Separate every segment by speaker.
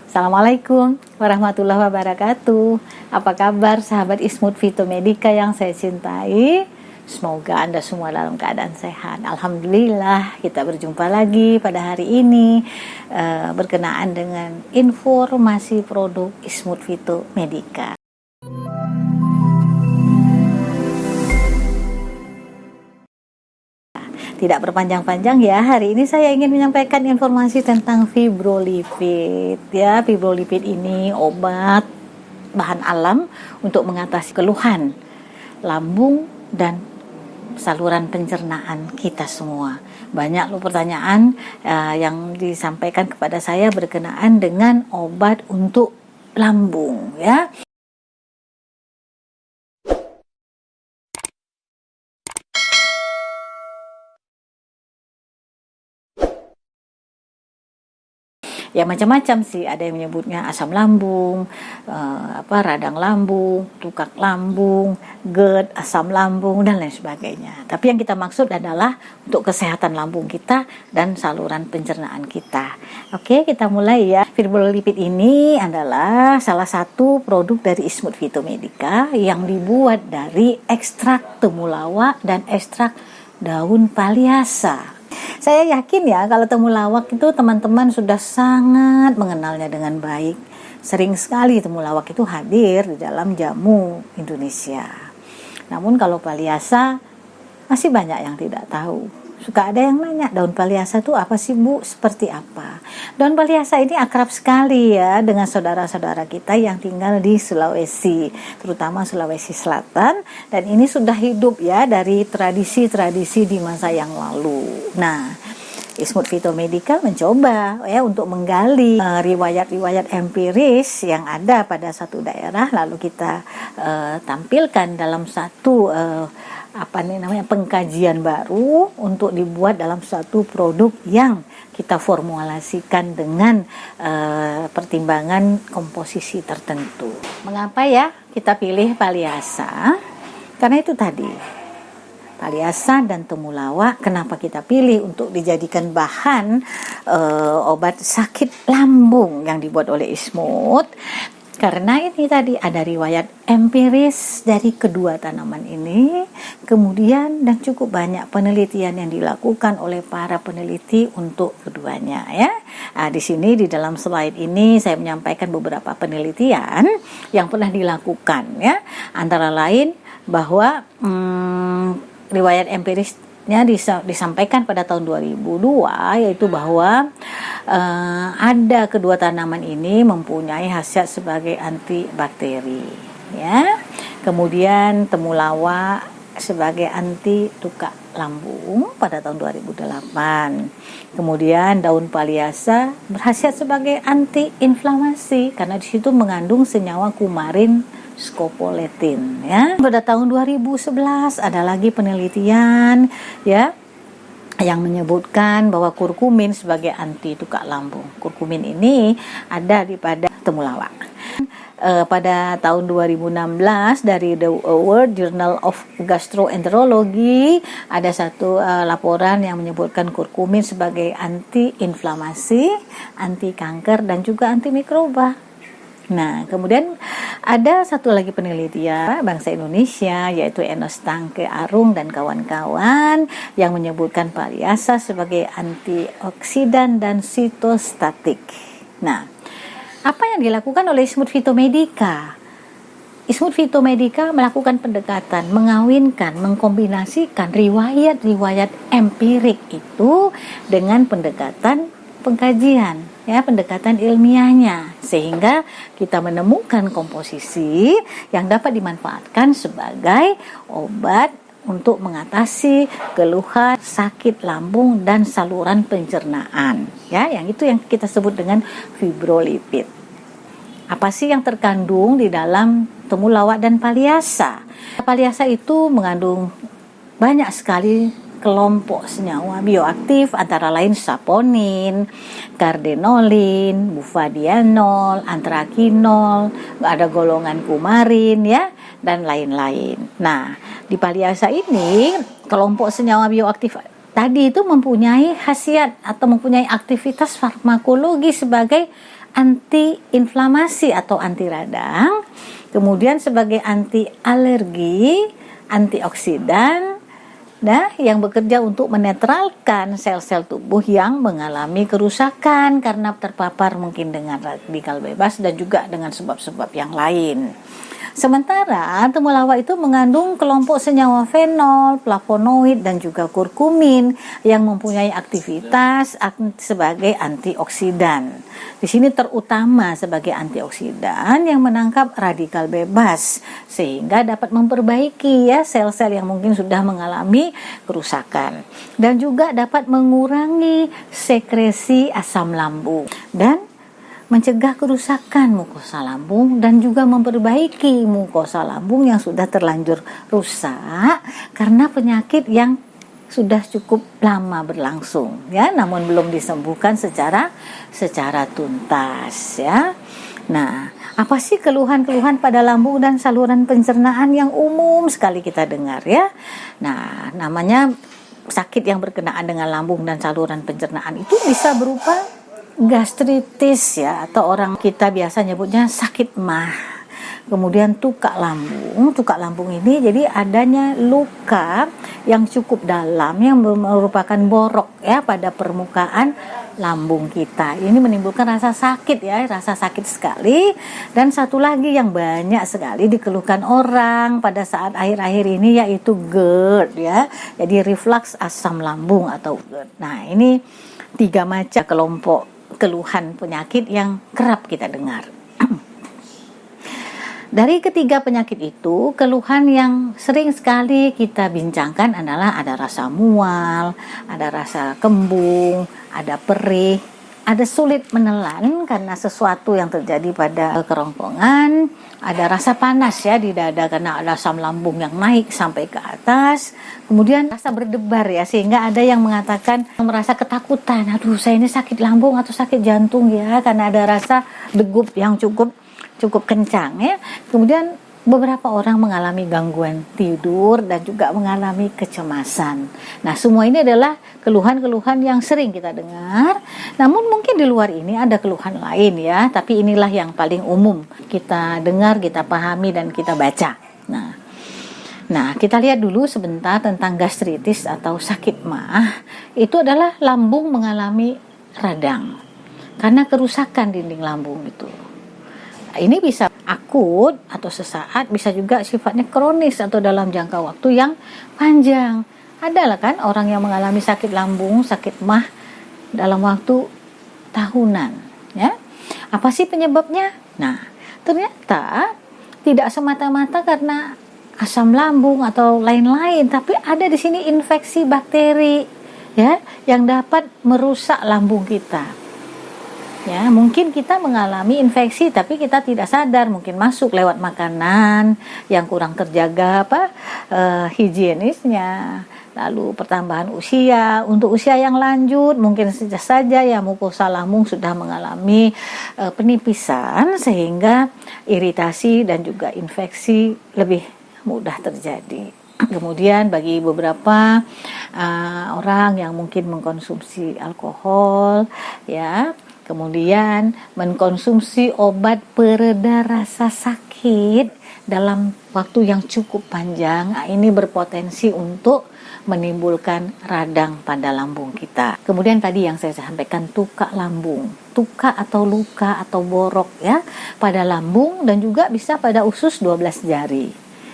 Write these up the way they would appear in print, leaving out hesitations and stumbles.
Speaker 1: Assalamualaikum warahmatullahi wabarakatuh. Apa kabar sahabat Ismut Fitomedica yang saya cintai? Semoga Anda semua dalam keadaan sehat. Alhamdulillah, kita berjumpa lagi pada hari ini berkenaan dengan informasi produk Ismut Fitomedica. Tidak berpanjang-panjang ya, hari ini saya ingin menyampaikan informasi tentang fibrolipid ya. Fibrolipid ini obat bahan alam untuk mengatasi keluhan lambung dan saluran pencernaan kita semua. Banyak loh pertanyaan yang disampaikan kepada saya berkenaan dengan obat untuk lambung ya. Ya macam-macam sih, ada yang menyebutnya asam lambung, radang lambung, tukak lambung, GERD, asam lambung dan lain sebagainya. Tapi yang kita maksud adalah untuk kesehatan lambung kita dan saluran pencernaan kita. Oke, kita mulai ya. Fibrolipid ini adalah salah satu produk dari Ismut Fitomedica yang dibuat dari ekstrak temulawak dan ekstrak daun paliasa. Saya yakin ya kalau temulawak itu teman-teman sudah sangat mengenalnya dengan baik. Sering sekali temulawak itu hadir di dalam jamu Indonesia. Namun kalau paliasa masih banyak yang tidak tahu. Suka ada yang nanya, daun paliasa itu apa sih Bu? Seperti apa? Daun paliasa ini akrab sekali ya dengan saudara-saudara kita yang tinggal di Sulawesi, terutama Sulawesi Selatan, dan ini sudah hidup ya dari tradisi-tradisi di masa yang lalu. Nah, Ismut Fitomedica mencoba ya untuk menggali riwayat-riwayat empiris yang ada pada satu daerah, lalu kita tampilkan dalam satu pengkajian baru untuk dibuat dalam satu produk yang kita formulasikan dengan pertimbangan komposisi tertentu. Mengapa ya kita pilih paliasa? Karena itu tadi, paliasa dan temulawak kenapa kita pilih untuk dijadikan bahan obat sakit lambung yang dibuat oleh Ismut? Karena ini tadi ada riwayat empiris dari kedua tanaman ini, kemudian dan cukup banyak penelitian yang dilakukan oleh para peneliti untuk keduanya ya. Nah, di sini di dalam slide ini saya menyampaikan beberapa penelitian yang pernah dilakukan ya. Antara lain bahwa riwayat empirisnya disampaikan pada tahun 2002, yaitu bahwa ada kedua tanaman ini mempunyai khasiat sebagai antibakteri ya. Kemudian temulawak sebagai anti tukak lambung pada tahun 2008. Kemudian daun paliasa berkhasiat sebagai anti inflamasi karena di situ mengandung senyawa kumarin scopoletin ya. Pada tahun 2011 ada lagi penelitian ya yang menyebutkan bahwa kurkumin sebagai anti tukak lambung. Kurkumin ini ada pada temulawak. Pada tahun 2016 dari The World Journal of Gastroenterology ada satu laporan yang menyebutkan kurkumin sebagai anti-inflamasi, anti kanker dan juga anti mikroba. Nah, kemudian ada satu lagi penelitian bangsa Indonesia yaitu Enos Tangke Arung dan kawan-kawan yang menyebutkan paliasa sebagai antioksidan dan sitostatik. Nah, apa yang dilakukan oleh Ismut Fitomedica? Ismut Fitomedica melakukan pendekatan, mengawinkan, mengkombinasikan riwayat-riwayat empirik itu dengan pendekatan pengkajian ya, pendekatan ilmiahnya, sehingga kita menemukan komposisi yang dapat dimanfaatkan sebagai obat untuk mengatasi keluhan sakit lambung dan saluran pencernaan ya, yang itu yang kita sebut dengan fibrolipid. Apa sih yang terkandung di dalam temulawak dan paliasa? Paliasa itu mengandung banyak sekali kelompok senyawa bioaktif, antara lain saponin, kardenolin, bufadienol, antrakinol, ada golongan kumarin ya, dan lain-lain. Nah, di paliasa ini kelompok senyawa bioaktif tadi itu mempunyai khasiat atau mempunyai aktivitas farmakologi sebagai anti inflamasi atau anti radang, kemudian sebagai anti alergi, antioksidan, yang bekerja untuk menetralkan sel-sel tubuh yang mengalami kerusakan karena terpapar mungkin dengan radikal bebas dan juga dengan sebab-sebab yang lain. Sementara temulawak itu mengandung kelompok senyawa fenol, flavonoid dan juga kurkumin yang mempunyai aktivitas sebagai antioksidan. Di sini terutama sebagai antioksidan yang menangkap radikal bebas sehingga dapat memperbaiki sel-sel yang mungkin sudah mengalami kerusakan dan juga dapat mengurangi sekresi asam lambung dan mencegah kerusakan mukosa lambung dan juga memperbaiki mukosa lambung yang sudah terlanjur rusak karena penyakit yang sudah cukup lama berlangsung namun belum disembuhkan secara tuntas Nah, apa sih keluhan-keluhan pada lambung dan saluran pencernaan yang umum sekali kita dengar Nah, namanya sakit yang berkenaan dengan lambung dan saluran pencernaan itu bisa berupa gastritis atau orang kita biasa nyebutnya sakit mah. Kemudian tukak lambung ini jadi adanya luka yang cukup dalam yang merupakan borok pada permukaan lambung kita. Ini menimbulkan rasa sakit rasa sakit sekali. Dan satu lagi yang banyak sekali dikeluhkan orang pada saat akhir-akhir ini yaitu GERD Jadi reflux asam lambung atau GERD. Nah, ini 3 macam kelompok keluhan penyakit yang kerap kita dengar. Dari ketiga penyakit itu, keluhan yang sering sekali kita bincangkan adalah ada rasa mual, ada rasa kembung, ada perih, ada sulit menelan karena sesuatu yang terjadi pada kerongkongan, ada rasa panas di dada karena ada asam lambung yang naik sampai ke atas, kemudian rasa berdebar sehingga ada yang mengatakan merasa ketakutan, aduh saya ini sakit lambung atau sakit jantung karena ada rasa degup yang cukup kencang Kemudian beberapa orang mengalami gangguan tidur dan juga mengalami kecemasan. Nah, semua ini adalah keluhan-keluhan yang sering kita dengar. Namun mungkin di luar ini ada keluhan lain tapi inilah yang paling umum kita dengar, kita pahami dan kita baca. Nah, kita lihat dulu sebentar tentang gastritis atau sakit mah. Itu adalah lambung mengalami radang karena kerusakan dinding lambung itu. Ini bisa akut atau sesaat, bisa juga sifatnya kronis atau dalam jangka waktu yang panjang. Adalah kan orang yang mengalami sakit lambung, sakit mah dalam waktu tahunan Apa sih penyebabnya? Nah, ternyata tidak semata-mata karena asam lambung atau lain-lain, tapi ada di sini infeksi bakteri yang dapat merusak lambung kita. Mungkin kita mengalami infeksi tapi kita tidak sadar, mungkin masuk lewat makanan yang kurang terjaga higienisnya, lalu pertambahan usia. Untuk usia yang lanjut mungkin saja mukosa lambung sudah mengalami penipisan sehingga iritasi dan juga infeksi lebih mudah terjadi. Kemudian bagi beberapa orang yang mungkin mengkonsumsi alkohol kemudian mengkonsumsi obat pereda rasa sakit dalam waktu yang cukup panjang, ini berpotensi untuk menimbulkan radang pada lambung kita. Kemudian tadi yang saya sampaikan tukak lambung, tukak atau luka atau borok pada lambung dan juga bisa pada usus 12 jari.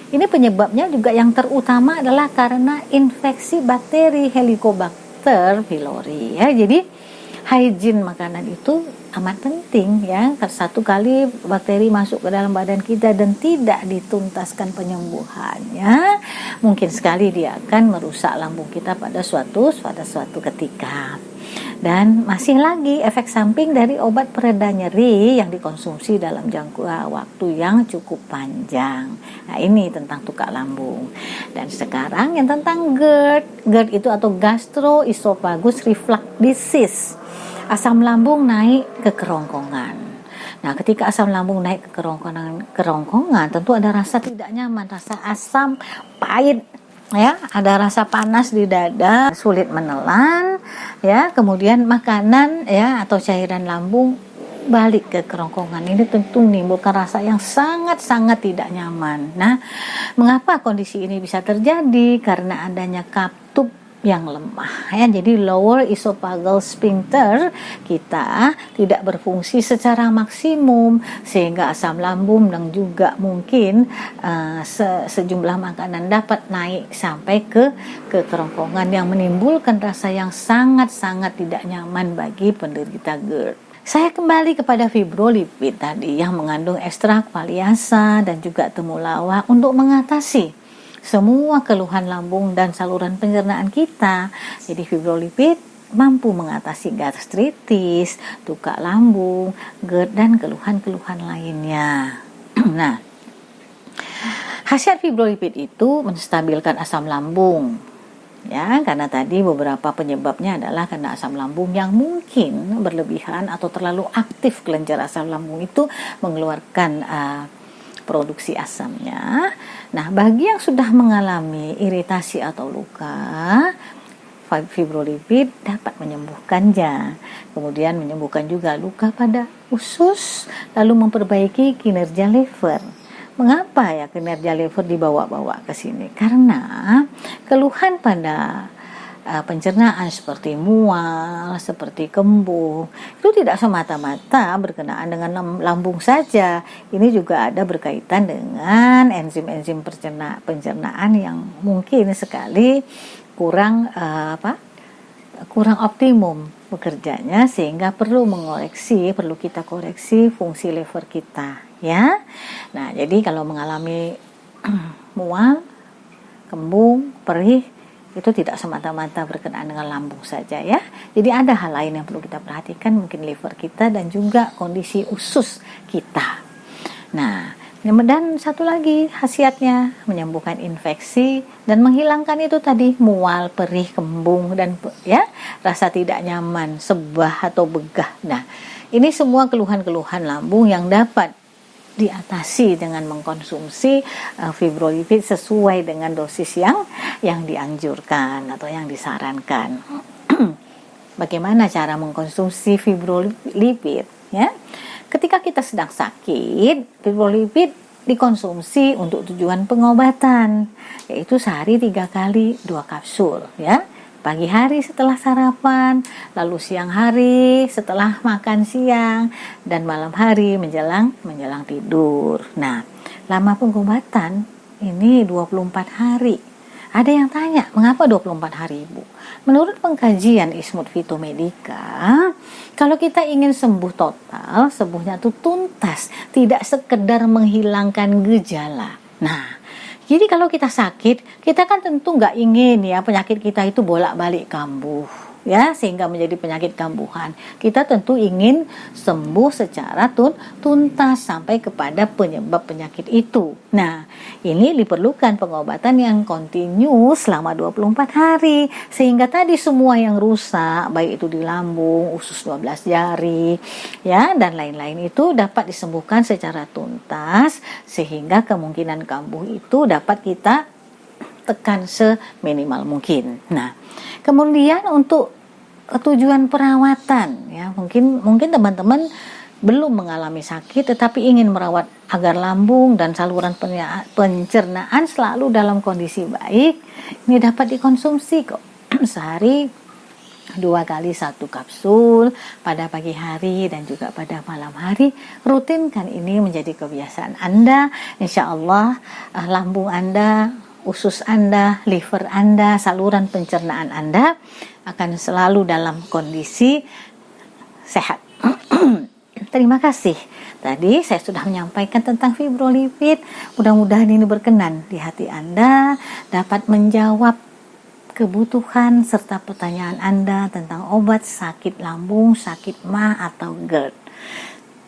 Speaker 1: Ini penyebabnya juga yang terutama adalah karena infeksi bakteri Helicobacter pylori Jadi hygiene makanan itu amat penting Satu kali bakteri masuk ke dalam badan kita dan tidak dituntaskan penyembuhannya, mungkin sekali dia akan merusak lambung kita pada suatu ketika. Dan masih lagi efek samping dari obat pereda nyeri yang dikonsumsi dalam jangka waktu yang cukup panjang. Nah, ini tentang tukak lambung. Dan sekarang yang tentang GERD. GERD itu atau gastroesophagus reflux disease. Asam lambung naik ke kerongkongan. Nah, ketika asam lambung naik ke kerongkongan, tentu ada rasa tidak nyaman, rasa asam, pahit, ada rasa panas di dada, sulit menelan, kemudian makanan atau cairan lambung balik ke kerongkongan ini tentu menimbulkan rasa yang sangat-sangat tidak nyaman. Nah, mengapa kondisi ini bisa terjadi? Karena adanya katup yang lemah ya. Jadi lower esophageal sphincter kita tidak berfungsi secara maksimum sehingga asam lambung dan juga mungkin sejumlah makanan dapat naik sampai ke kerongkongan yang menimbulkan rasa yang sangat-sangat tidak nyaman bagi penderita GERD. Saya kembali kepada fibrolipid tadi yang mengandung ekstrak Valiasa dan juga temulawak untuk mengatasi semua keluhan lambung dan saluran pencernaan kita. Jadi fibrolipid mampu mengatasi gastritis, tukak lambung, GERD dan keluhan-keluhan lainnya. Nah, khasiat fibrolipid itu menstabilkan asam lambung. Ya, karena tadi beberapa penyebabnya adalah karena asam lambung yang mungkin berlebihan atau terlalu aktif kelenjar asam lambung itu mengeluarkan produksi asamnya. Nah, bagi yang sudah mengalami iritasi atau luka, fibrolipid dapat menyembuhkannya. Kemudian menyembuhkan juga luka pada usus, lalu memperbaiki kinerja liver. Mengapa ya kinerja liver dibawa-bawa ke sini? Karena keluhan pada pencernaan seperti mual, seperti kembung itu tidak semata-mata berkenaan dengan lambung saja. Ini juga ada berkaitan dengan enzim-enzim pencernaan yang mungkin sekali kurang optimum bekerjanya sehingga perlu kita koreksi fungsi liver kita ya. Nah, jadi kalau mengalami mual, kembung, perih itu tidak semata-mata berkenaan dengan lambung saja ya. Jadi ada hal lain yang perlu kita perhatikan, mungkin liver kita dan juga kondisi usus kita. Nah, dan satu lagi khasiatnya menyembuhkan infeksi dan menghilangkan itu tadi mual, perih, kembung dan ya rasa tidak nyaman, sebah atau begah. Nah, ini semua keluhan-keluhan lambung yang dapat diatasi dengan mengkonsumsi fibrolipid sesuai dengan dosis yang dianjurkan atau yang disarankan. Bagaimana cara mengkonsumsi fibrolipid ya? Ketika kita sedang sakit, fibrolipid dikonsumsi untuk tujuan pengobatan, yaitu sehari 3 kali 2 kapsul ya. Pagi hari setelah sarapan, lalu siang hari setelah makan siang, dan malam hari menjelang tidur. Nah, lama pengobatan ini 24 hari. Ada yang tanya, mengapa 24 hari, Ibu? Menurut pengkajian Ismud Phytomedica, kalau kita ingin sembuh total, sembuhnya itu tuntas, tidak sekedar menghilangkan gejala. Nah, jadi kalau kita sakit, kita kan tentu nggak ingin ya penyakit kita itu bolak-balik kambuh ya, sehingga menjadi penyakit kambuhan. Kita tentu ingin sembuh secara tuntas sampai kepada penyebab penyakit itu. Nah, ini diperlukan pengobatan yang kontinu selama 24 hari sehingga tadi semua yang rusak, baik itu di lambung, usus 12 jari ya dan lain-lain itu dapat disembuhkan secara tuntas sehingga kemungkinan kambuh itu dapat kita tekan seminimal mungkin. Nah, kemudian untuk tujuan perawatan ya, mungkin teman-teman belum mengalami sakit tetapi ingin merawat agar lambung dan saluran pencernaan selalu dalam kondisi baik, ini dapat dikonsumsi kok. Sehari 2 kali 1 kapsul pada pagi hari dan juga pada malam hari. Rutinkan ini menjadi kebiasaan Anda. Insya Allah lambung Anda, usus Anda, liver Anda, saluran pencernaan Anda akan selalu dalam kondisi sehat. Terima kasih. Tadi saya sudah menyampaikan tentang fibrolipid. Mudah-mudahan ini berkenan di hati Anda, dapat menjawab kebutuhan serta pertanyaan Anda tentang obat sakit lambung, sakit MAH atau GERD.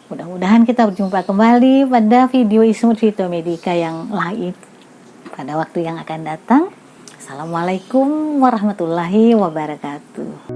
Speaker 1: Mudah-mudahan kita berjumpa kembali pada video Ismud Phytomedica yang lain pada waktu yang akan datang. Assalamualaikum warahmatullahi wabarakatuh.